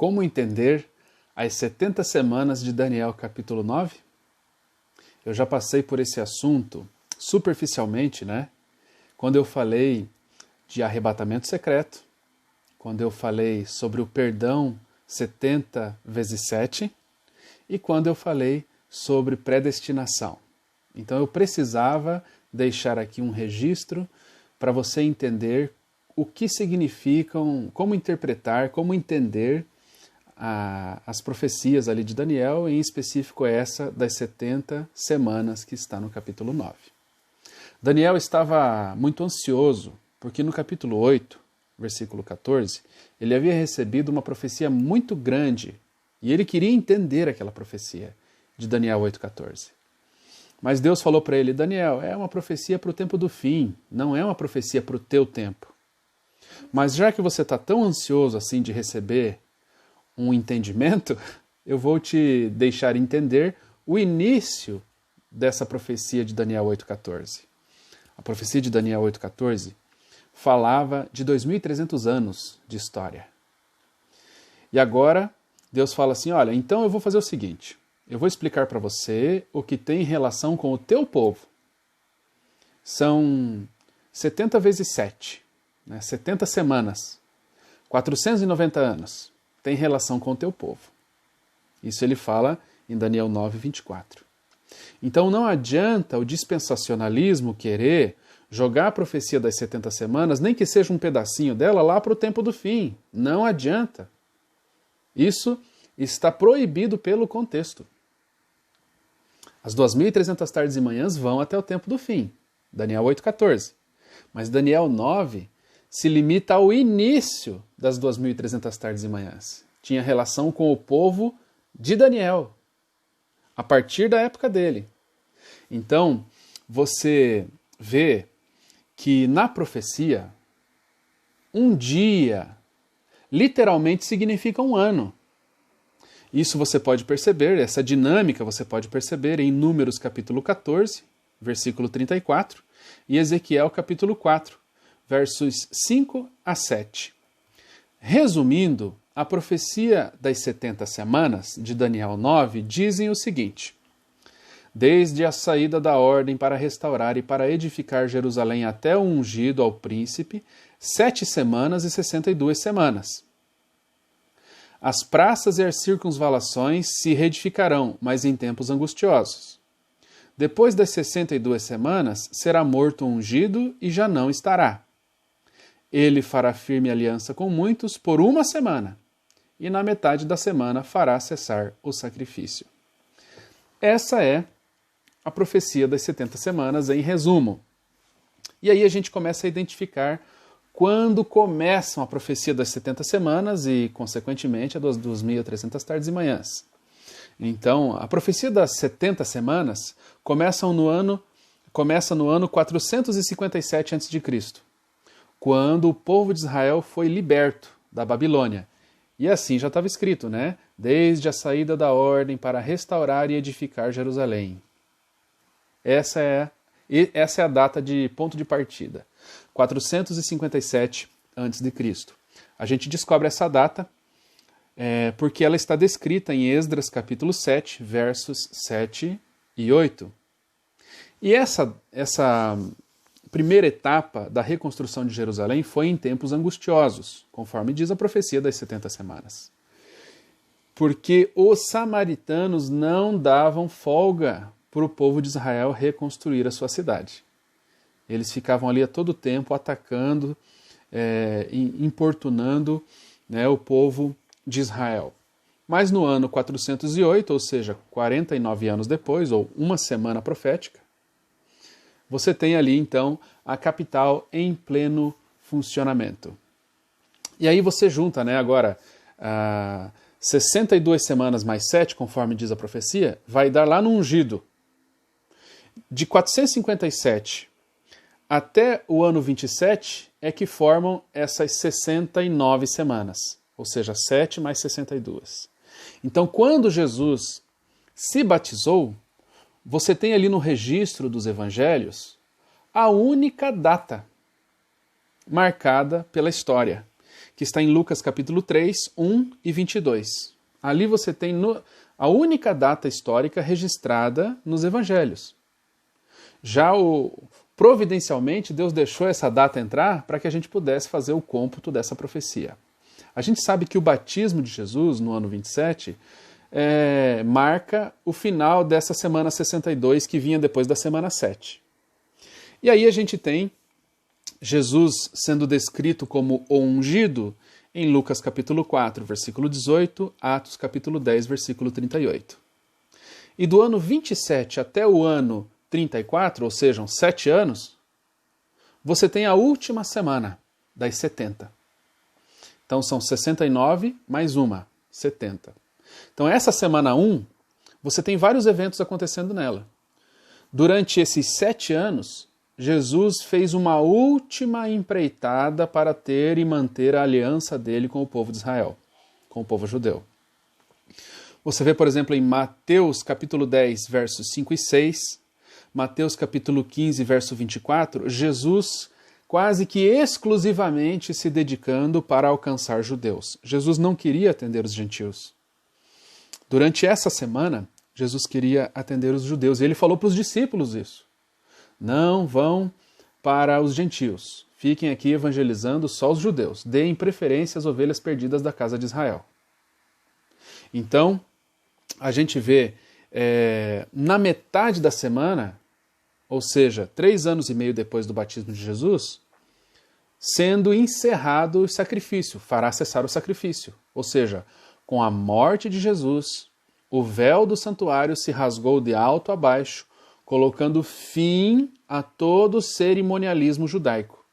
Como entender as 70 semanas de Daniel capítulo 9? Eu já passei por esse assunto superficialmente, né? Quando eu falei de arrebatamento secreto, quando eu falei sobre o perdão 70 vezes 7 e quando eu falei sobre predestinação. Então eu precisava deixar aqui um registro para você entender o que significam, como interpretar, como entender as profecias ali de Daniel, em específico essa das 70 semanas que está no capítulo 9. Daniel estava muito ansioso, porque no capítulo 8, versículo 14, ele havia recebido uma profecia muito grande, e ele queria entender aquela profecia de Daniel 8,14. Mas Deus falou para ele: Daniel, é uma profecia para o tempo do fim, não é uma profecia para o teu tempo. Mas já que você está tão ansioso assim de receber um entendimento, eu vou te deixar entender o início dessa profecia de Daniel 8,14. A profecia de Daniel 8,14 falava de 2.300 anos de história. E agora Deus fala assim: olha, então eu vou fazer o seguinte, eu vou explicar para você o que tem relação com o teu povo. São 70 vezes 7, 70 semanas, 490 anos. Tem relação com o teu povo. Isso ele fala em Daniel 9, 24. Então não adianta o dispensacionalismo querer jogar a profecia das 70 semanas, nem que seja um pedacinho dela, lá para o tempo do fim. Não adianta. Isso está proibido pelo contexto. As 2.300 tardes e manhãs vão até o tempo do fim. Daniel 8,14. Mas Daniel 9 se limita ao início das 2.300 tardes e manhãs. Tinha relação com o povo de Daniel, a partir da época dele. Então, você vê que na profecia, um dia literalmente significa um ano. Isso você pode perceber, essa dinâmica você pode perceber em Números capítulo 14, versículo 34, e Ezequiel capítulo 4, versos 5 a 7. Resumindo, a profecia das 70 semanas de Daniel 9 dizem o seguinte: desde a saída da ordem para restaurar e para edificar Jerusalém até o ungido ao príncipe, 7 semanas e 62 semanas. As praças e as circunvalações se reedificarão, mas em tempos angustiosos. Depois das 62 semanas, será morto o ungido e já não estará. Ele fará firme aliança com muitos por 1 semana, e na metade da semana fará cessar o sacrifício. Essa é a profecia das 70 semanas em resumo. E aí a gente começa a identificar quando começam a profecia das 70 semanas e, consequentemente, a das 2.300 tardes e manhãs. Então, a profecia das 70 semanas começa no ano 457 a.C., quando o povo de Israel foi liberto da Babilônia. E assim já estava escrito, né? Desde a saída da ordem para restaurar e edificar Jerusalém. Essa é a data de ponto de partida. 457 a.C. A gente descobre essa data porque ela está descrita em Esdras capítulo 7, versos 7 e 8. E essa primeira etapa da reconstrução de Jerusalém foi em tempos angustiosos, conforme diz a profecia das 70 semanas. Porque os samaritanos não davam folga para o povo de Israel reconstruir a sua cidade. Eles ficavam ali a todo tempo atacando, importunando, o povo de Israel. Mas no ano 408, ou seja, 49 anos depois, ou 1 semana profética, você tem ali, então, a capital em pleno funcionamento. E aí você junta, agora, 62 semanas mais 7, conforme diz a profecia, vai dar lá no ungido. De 457 até o ano 27 é que formam essas 69 semanas, ou seja, 7 mais 62. Então, quando Jesus se batizou, você tem ali no registro dos evangelhos a única data marcada pela história, que está em Lucas capítulo 3, 1 e 22. Ali você tem a única data histórica registrada nos evangelhos. Já providencialmente, Deus deixou essa data entrar para que a gente pudesse fazer o cômputo dessa profecia. A gente sabe que o batismo de Jesus, no ano 27, marca o final dessa semana 62, que vinha depois da semana 7. E aí a gente tem Jesus sendo descrito como o ungido em Lucas capítulo 4, versículo 18, Atos capítulo 10, versículo 38. E do ano 27 até o ano 34, ou sejam, 7 anos, você tem a última semana das 70. Então são 69 mais uma, 70. Então essa semana 1, você tem vários eventos acontecendo nela. Durante esses 7 anos, Jesus fez uma última empreitada para ter e manter a aliança dele com o povo de Israel, com o povo judeu. Você vê, por exemplo, em Mateus capítulo 10, versos 5 e 6, Mateus capítulo 15, verso 24, Jesus quase que exclusivamente se dedicando para alcançar judeus. Jesus não queria atender os gentios. Durante essa semana, Jesus queria atender os judeus. E ele falou para os discípulos isso. Não vão para os gentios. Fiquem aqui evangelizando só os judeus. Deem preferência às ovelhas perdidas da casa de Israel. Então, a gente vê na metade da semana, ou seja, 3 anos e meio depois do batismo de Jesus, sendo encerrado o sacrifício, fará cessar o sacrifício. Ou seja, com a morte de Jesus, o véu do santuário se rasgou de alto a baixo, colocando fim a todo o cerimonialismo judaico.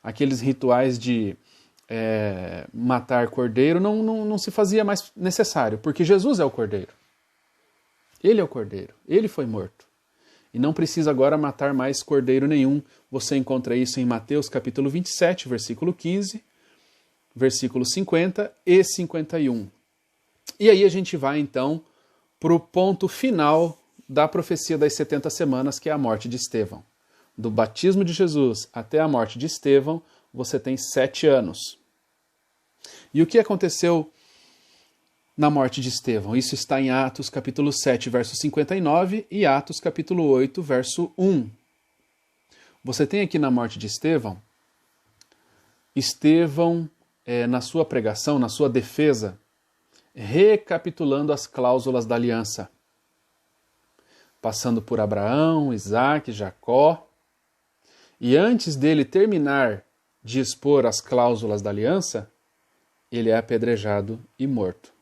Aqueles rituais de matar cordeiro não se fazia mais necessário, porque Jesus é o cordeiro. Ele é o cordeiro, ele foi morto. E não precisa agora matar mais cordeiro nenhum. Você encontra isso em Mateus capítulo 27, versículo 15, versículo 50 e 51. E aí a gente vai então para o ponto final da profecia das 70 semanas, que é a morte de Estevão. Do batismo de Jesus até a morte de Estevão, você tem 7 anos. E o que aconteceu na morte de Estevão? Isso está em Atos capítulo 7, verso 59 e Atos capítulo 8, verso 1. Você tem aqui na morte de Estevão, na sua pregação, na sua defesa, recapitulando as cláusulas da aliança. Passando por Abraão, Isaac, Jacó. E antes dele terminar de expor as cláusulas da aliança, ele é apedrejado e morto.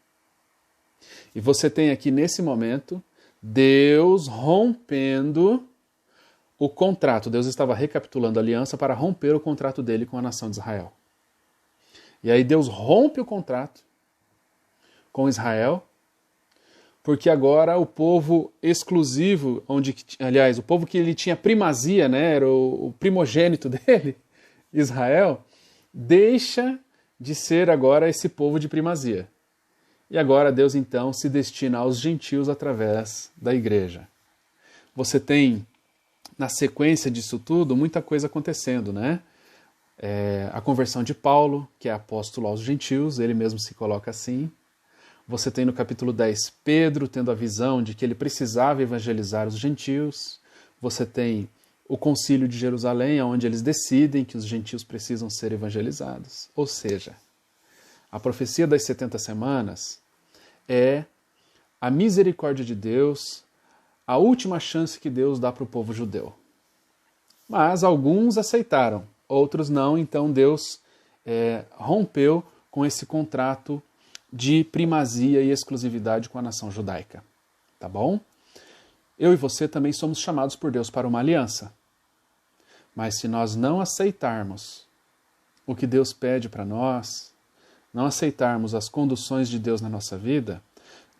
E você tem aqui nesse momento Deus rompendo o contrato. Deus estava recapitulando a aliança para romper o contrato dele com a nação de Israel. E aí Deus rompe o contrato com Israel, porque agora o povo exclusivo, o povo que ele tinha primazia, né, era o primogênito dele, Israel, deixa de ser agora esse povo de primazia. E agora Deus então se destina aos gentios através da igreja. Você tem, na sequência disso tudo, muita coisa acontecendo, né? A conversão de Paulo, que é apóstolo aos gentios, ele mesmo se coloca assim. Você tem no capítulo 10 Pedro tendo a visão de que ele precisava evangelizar os gentios. Você tem o concílio de Jerusalém, onde eles decidem que os gentios precisam ser evangelizados. Ou seja, a profecia das 70 semanas é a misericórdia de Deus, a última chance que Deus dá para o povo judeu. Mas alguns aceitaram, outros não, então Deus rompeu com esse contrato de primazia e exclusividade com a nação judaica. Tá bom? Eu e você também somos chamados por Deus para uma aliança. Mas se nós não aceitarmos o que Deus pede para nós, não aceitarmos as conduções de Deus na nossa vida,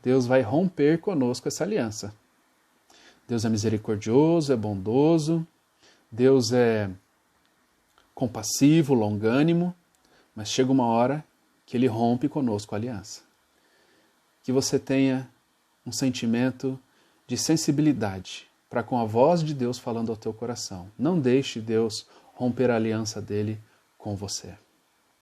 Deus vai romper conosco essa aliança. Deus é misericordioso, é bondoso, Deus é compassivo, longânimo, mas chega uma hora que Ele rompe conosco a aliança. Que você tenha um sentimento de sensibilidade para com a voz de Deus falando ao teu coração. Não deixe Deus romper a aliança dele com você.